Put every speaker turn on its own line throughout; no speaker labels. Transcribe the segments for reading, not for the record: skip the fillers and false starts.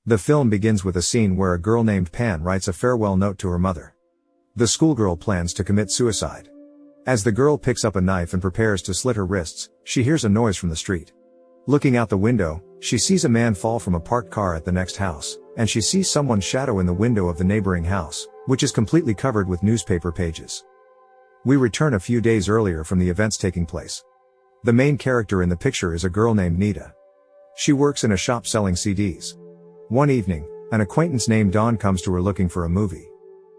The film begins with a scene where a girl named Pan writes a farewell note to her mother. The schoolgirl plans to commit suicide. As the girl picks up a knife and prepares to slit her wrists, she hears a noise from the street. Looking out the window, she sees a man fall from a parked car at the next house, and she sees someone's shadow in the window of the neighboring house, which is completely covered with newspaper pages. We return a few days earlier from the events taking place. The main character in the picture is a girl named Nita. She works in a shop selling CDs. One evening, an acquaintance named Don comes to her looking for a movie.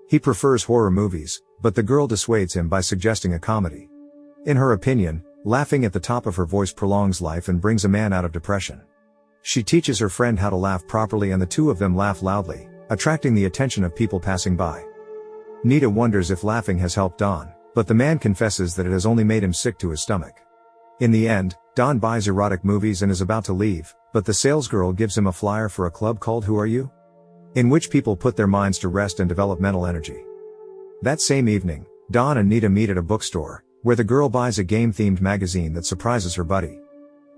He prefers horror movies, but the girl dissuades him by suggesting a comedy. In her opinion, laughing at the top of her voice prolongs life and brings a man out of depression. She teaches her friend how to laugh properly and the two of them laugh loudly, attracting the attention of people passing by. Nita wonders if laughing has helped Don, but the man confesses that it has only made him sick to his stomach. In the end, Don buys erotic movies and is about to leave, but the salesgirl gives him a flyer for a club called Who Are You?, in which people put their minds to rest and develop mental energy. That same evening, Don and Nita meet at a bookstore, where the girl buys a game-themed magazine that surprises her buddy.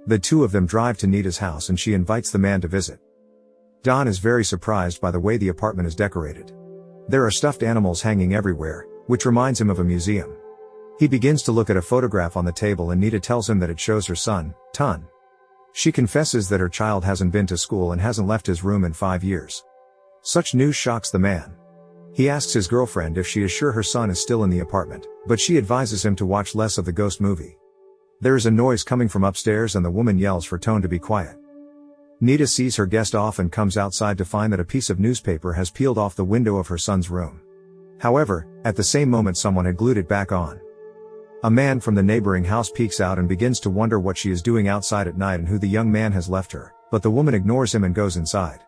The two of them drive to Nita's house and she invites the man to visit. Don is very surprised by the way the apartment is decorated. There are stuffed animals hanging everywhere, which reminds him of a museum. He begins to look at a photograph on the table and Nita tells him that it shows her son, Tun. She confesses that her child hasn't been to school and hasn't left his room in 5 years. Such news shocks the man. He asks his girlfriend if she is sure her son is still in the apartment, but she advises him to watch less of the ghost movie. There is a noise coming from upstairs and the woman yells for Tone to be quiet. Nita sees her guest off and comes outside to find that a piece of newspaper has peeled off the window of her son's room. However, at the same moment someone had glued it back on. A man from the neighboring house peeks out and begins to wonder what she is doing outside at night and who the young man has left her, but the woman ignores him and goes inside.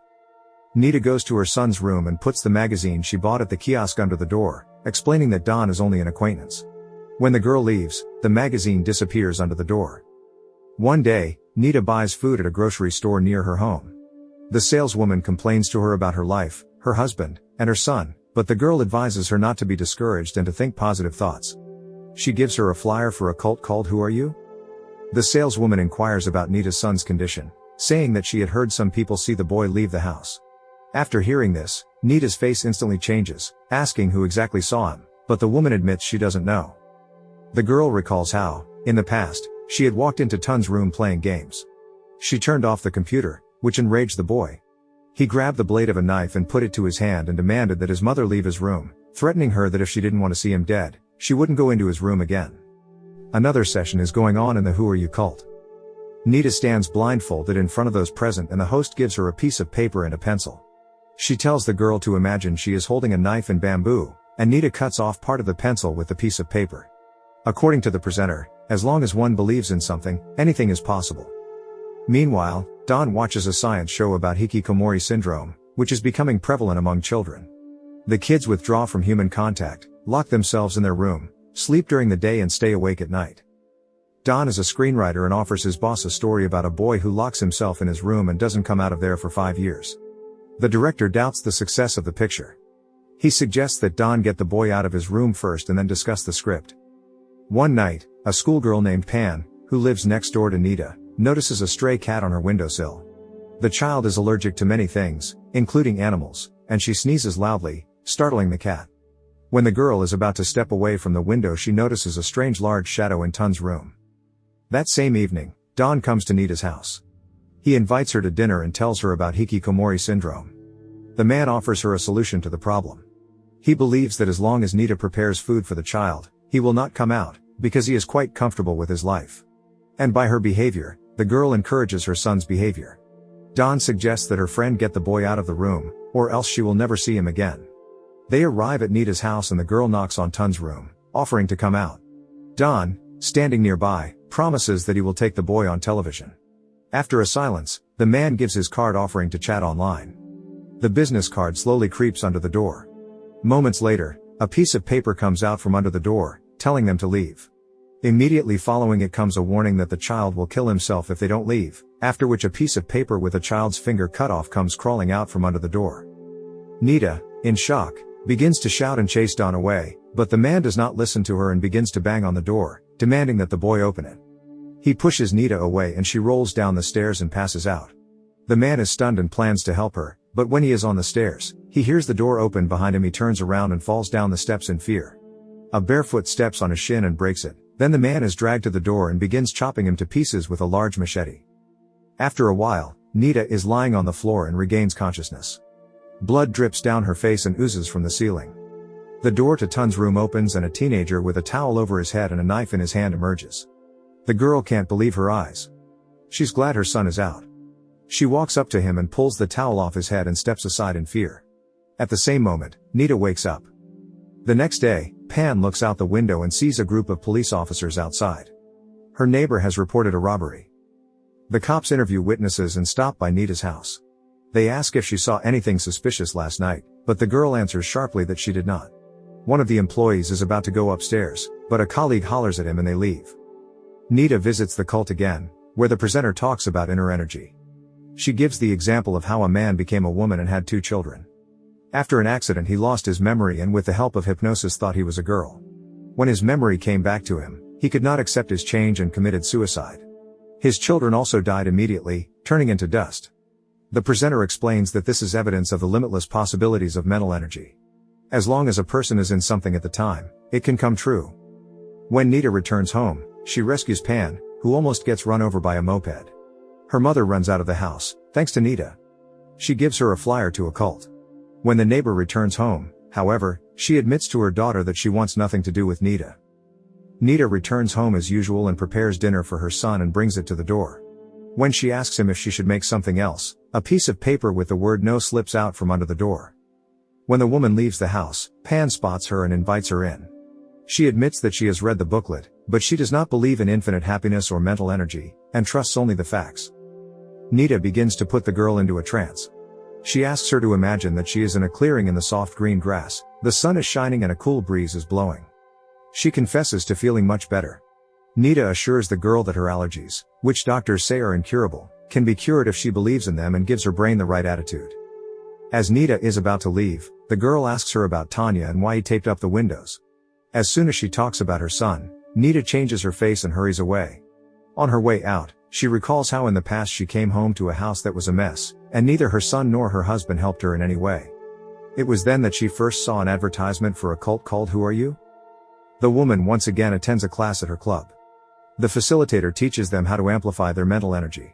Nita goes to her son's room and puts the magazine she bought at the kiosk under the door, explaining that Don is only an acquaintance. When the girl leaves, the magazine disappears under the door. One day, Nita buys food at a grocery store near her home. The saleswoman complains to her about her life, her husband, and her son, but the girl advises her not to be discouraged and to think positive thoughts. She gives her a flyer for a cult called Who Are You? The saleswoman inquires about Nita's son's condition, saying that she had heard some people see the boy leave the house. After hearing this, Nita's face instantly changes, asking who exactly saw him, but the woman admits she doesn't know. The girl recalls how, in the past, she had walked into Tun's room playing games. She turned off the computer, which enraged the boy. He grabbed the blade of a knife and put it to his hand and demanded that his mother leave his room, threatening her that if she didn't want to see him dead, she wouldn't go into his room again. Another session is going on in the Who Are You cult. Nita stands blindfolded in front of those present and the host gives her a piece of paper and a pencil. She tells the girl to imagine she is holding a knife and bamboo, and Nita cuts off part of the pencil with the piece of paper. According to the presenter, as long as one believes in something, anything is possible. Meanwhile, Don watches a science show about hikikomori syndrome, which is becoming prevalent among children. The kids withdraw from human contact, lock themselves in their room, sleep during the day and stay awake at night. Don is a screenwriter and offers his boss a story about a boy who locks himself in his room and doesn't come out of there for 5 years. The director doubts the success of the picture. He suggests that Don get the boy out of his room first and then discuss the script. One night, a schoolgirl named Pan, who lives next door to Nita, notices a stray cat on her windowsill. The child is allergic to many things, including animals, and she sneezes loudly, startling the cat. When the girl is about to step away from the window, she notices a strange large shadow in Tun's room. That same evening, Don comes to Nita's house. He invites her to dinner and tells her about hikikomori syndrome. The man offers her a solution to the problem. He believes that as long as Nita prepares food for the child, he will not come out, because he is quite comfortable with his life. And by her behavior, the girl encourages her son's behavior. Don suggests that her friend get the boy out of the room, or else she will never see him again. They arrive at Nita's house and the girl knocks on Tun's room, offering to come out. Don, standing nearby, promises that he will take the boy on television. After a silence, the man gives his card offering to chat online. The business card slowly creeps under the door. Moments later, a piece of paper comes out from under the door, telling them to leave. Immediately following it comes a warning that the child will kill himself if they don't leave, after which a piece of paper with a child's finger cut off comes crawling out from under the door. Nita, in shock, begins to shout and chase Don away, but the man does not listen to her and begins to bang on the door, demanding that the boy open it. He pushes Nita away and she rolls down the stairs and passes out. The man is stunned and plans to help her, But when he is on the stairs, he hears the door open behind him. He turns around and falls down the steps in fear. A barefoot steps on his shin and breaks it. Then the man is dragged to the door and begins chopping him to pieces with a large machete. After a while, Nita is lying on the floor and regains consciousness. Blood drips down her face and oozes from the ceiling. The door to Tun's room opens and a teenager with a towel over his head and a knife in his hand emerges. The girl can't believe her eyes. She's glad her son is out. She walks up to him and pulls the towel off his head and steps aside in fear. At the same moment, Nita wakes up. The next day, Pan looks out the window and sees a group of police officers outside. Her neighbor has reported a robbery. The cops interview witnesses and stop by Nita's house. They ask if she saw anything suspicious last night, but the girl answers sharply that she did not. One of the employees is about to go upstairs, but a colleague hollers at him and they leave. Nita visits the cult again, where the presenter talks about inner energy. She gives the example of how a man became a woman and had 2 children. After an accident he lost his memory and with the help of hypnosis thought he was a girl. When his memory came back to him, he could not accept his change and committed suicide. His children also died immediately, turning into dust. The presenter explains that this is evidence of the limitless possibilities of mental energy. As long as a person is in something at the time, it can come true. When Nita returns home, she rescues Pan, who almost gets run over by a moped. Her mother runs out of the house, thanks to Nita. She gives her a flyer to a cult. When the neighbor returns home, however, she admits to her daughter that she wants nothing to do with Nita. Nita returns home as usual and prepares dinner for her son and brings it to the door. When she asks him if she should make something else, a piece of paper with the word no slips out from under the door. When the woman leaves the house, Pan spots her and invites her in. She admits that she has read the booklet, but she does not believe in infinite happiness or mental energy, and trusts only the facts. Nita begins to put the girl into a trance. She asks her to imagine that she is in a clearing in the soft green grass, the sun is shining and a cool breeze is blowing. She confesses to feeling much better. Nita assures the girl that her allergies, which doctors say are incurable, can be cured if she believes in them and gives her brain the right attitude. As Nita is about to leave, the girl asks her about Tanya and why he taped up the windows. As soon as she talks about her son, Nita changes her face and hurries away. On her way out, she recalls how in the past she came home to a house that was a mess, and neither her son nor her husband helped her in any way. It was then that she first saw an advertisement for a cult called Who Are You? The woman once again attends a class at her club. The facilitator teaches them how to amplify their mental energy.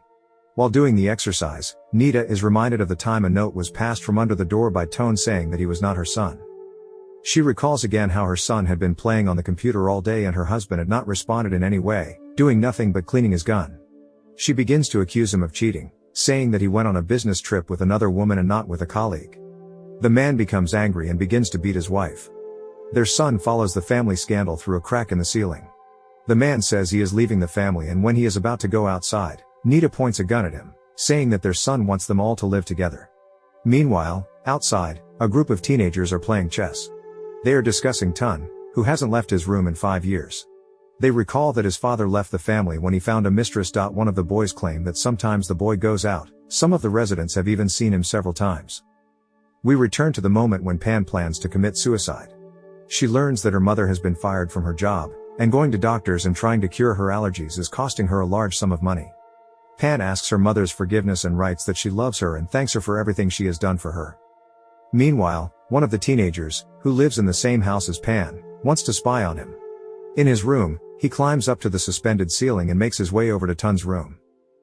While doing the exercise, Nita is reminded of the time a note was passed from under the door by Tone saying that he was not her son. She recalls again how her son had been playing on the computer all day and her husband had not responded in any way, doing nothing but cleaning his gun. She begins to accuse him of cheating, saying that he went on a business trip with another woman and not with a colleague. The man becomes angry and begins to beat his wife. Their son follows the family scandal through a crack in the ceiling. The man says he is leaving the family and when he is about to go outside, Nita points a gun at him, saying that their son wants them all to live together. Meanwhile, outside, a group of teenagers are playing chess. They are discussing Tun, who hasn't left his room in 5 years. They recall that his father left the family when he found a mistress. One of the boys claim that sometimes the boy goes out, some of the residents have even seen him several times. We return to the moment when Pan plans to commit suicide. She learns that her mother has been fired from her job, and going to doctors and trying to cure her allergies is costing her a large sum of money. Pan asks her mother's forgiveness and writes that she loves her and thanks her for everything she has done for her. Meanwhile, one of the teenagers, who lives in the same house as Pan, wants to spy on him. In his room, he climbs up to the suspended ceiling and makes his way over to Tun's room.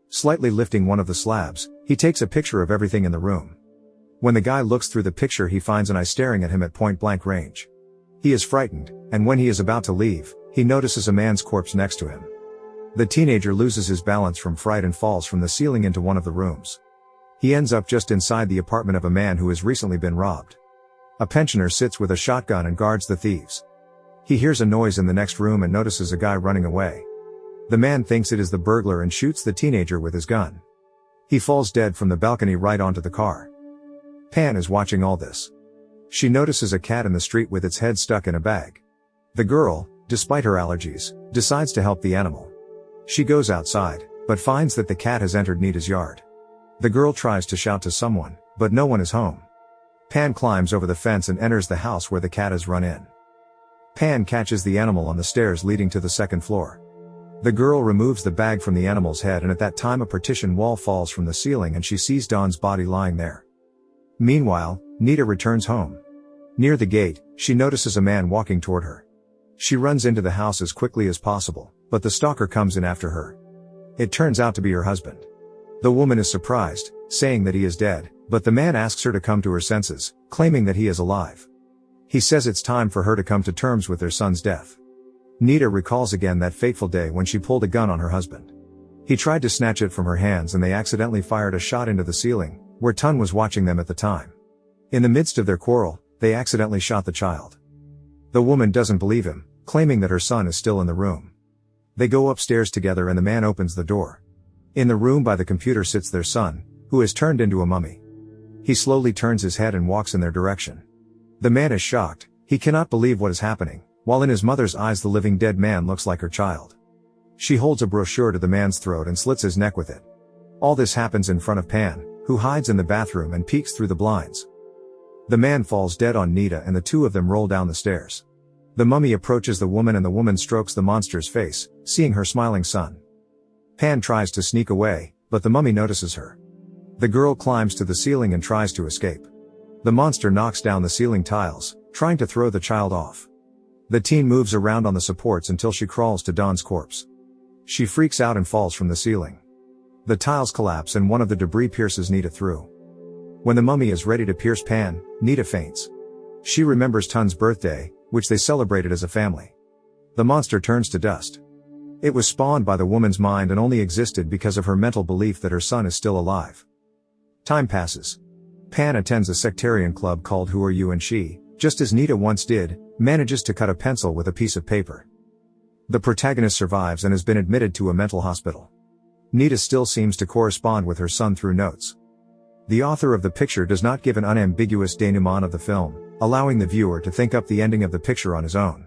Slightly lifting one of the slabs, he takes a picture of everything in the room. When the guy looks through the picture he finds an eye staring at him at point-blank range. He is frightened, and when he is about to leave, he notices a man's corpse next to him. The teenager loses his balance from fright and falls from the ceiling into one of the rooms. He ends up just inside the apartment of a man who has recently been robbed. A pensioner sits with a shotgun and guards the thieves. He hears a noise in the next room and notices a guy running away. The man thinks it is the burglar and shoots the teenager with his gun. He falls dead from the balcony right onto the car. Pan is watching all this. She notices a cat in the street with its head stuck in a bag. The girl, despite her allergies, decides to help the animal. She goes outside, but finds that the cat has entered Nita's yard. The girl tries to shout to someone, but no one is home. Pan climbs over the fence and enters the house where the cat has run in. Pan catches the animal on the stairs leading to the second floor. The girl removes the bag from the animal's head and at that time a partition wall falls from the ceiling and she sees Dawn's body lying there. Meanwhile, Nita returns home. Near the gate, she notices a man walking toward her. She runs into the house as quickly as possible, but the stalker comes in after her. It turns out to be her husband. The woman is surprised, saying that he is dead, but the man asks her to come to her senses, claiming that he is alive. He says it's time for her to come to terms with their son's death. Nita recalls again that fateful day when she pulled a gun on her husband. He tried to snatch it from her hands and they accidentally fired a shot into the ceiling, where Tun was watching them at the time. In the midst of their quarrel, they accidentally shot the child. The woman doesn't believe him, claiming that her son is still in the room. They go upstairs together and the man opens the door. In the room by the computer sits their son, who has turned into a mummy. He slowly turns his head and walks in their direction. The man is shocked, he cannot believe what is happening, while in his mother's eyes the living dead man looks like her child. She holds a brochure to the man's throat and slits his neck with it. All this happens in front of Pan, who hides in the bathroom and peeks through the blinds. The man falls dead on Nita and the two of them roll down the stairs. The mummy approaches the woman and the woman strokes the monster's face, seeing her smiling son. Pan tries to sneak away, but the mummy notices her. The girl climbs to the ceiling and tries to escape. The monster knocks down the ceiling tiles, trying to throw the child off. The teen moves around on the supports until she crawls to Don's corpse. She freaks out and falls from the ceiling. The tiles collapse and one of the debris pierces Nita through. When the mummy is ready to pierce Pan, Nita faints. She remembers Tun's birthday, which they celebrated as a family. The monster turns to dust. It was spawned by the woman's mind and only existed because of her mental belief that her son is still alive. Time passes. Pan attends a sectarian club called Who Are You, and she, just as Nita once did, manages to cut a pencil with a piece of paper. The protagonist survives and has been admitted to a mental hospital. Nita still seems to correspond with her son through notes. The author of the picture does not give an unambiguous denouement of the film, allowing the viewer to think up the ending of the picture on his own.